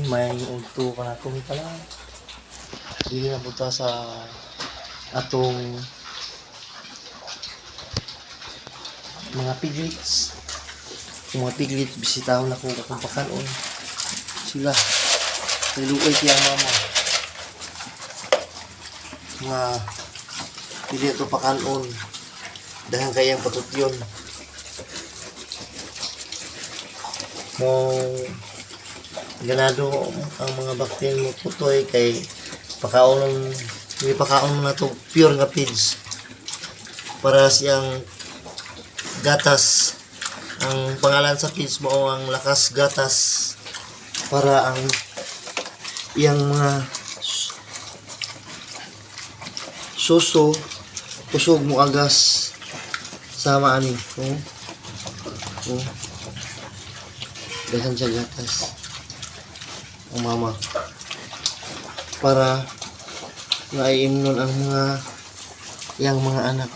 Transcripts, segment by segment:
may udto ka na kung pala. Dili na buta sa atong mga piglets. Kung mga piglet, bisitahon ako akong pakanon. Sila. Nilukay siya ang mama. Mga piglet o pakanon. Dahil kayang patut yun. Mong ganado ang mga bakterya mo putoy kay pakaon mo na to pure nga pigs para siyang gatas. Ang pangalan sa pigs mo ang lakas gatas para ang iyang mga suso kusog mo agas sama ani dahan siya gatas ang mama para naiimnon ang yang mga anak.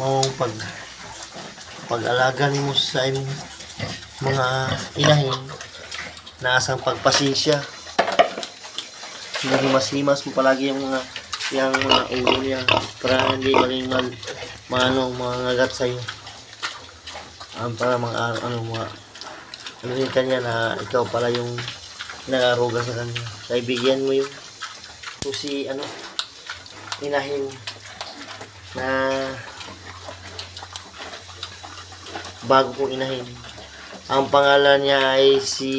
Mong pag-alaga nimo sa imong mga inahin na asang pagpasensya. Himas-himas mo palagi yung mga ulo niya para hindi maging mga ngagat sa'yo. Para mga ano rin kanya na ikaw pala yung nag-aruga sa kanya. Kaibigan mo yung si inahin na bago kong inahin. Ang pangalan niya ay si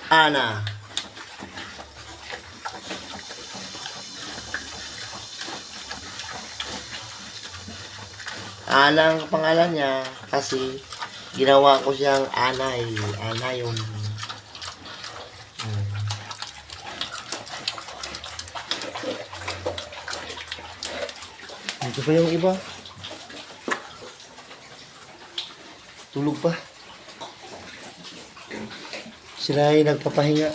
Ana. Ana ang pangalan niya kasi ginawa ko siyang Ana eh. Ana yun. Ito pa yung iba. Tulog pa. Sila ay nagpapahinga.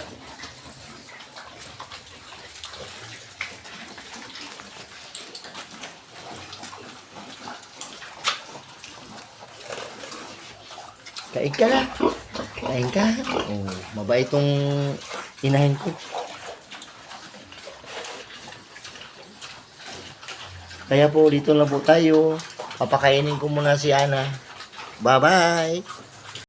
Kain ka na. Kain ka. Oh, mabait itong inahin ko. Kaya po, dito lang po tayo. Papakainin ko muna si Ana. Bye-bye!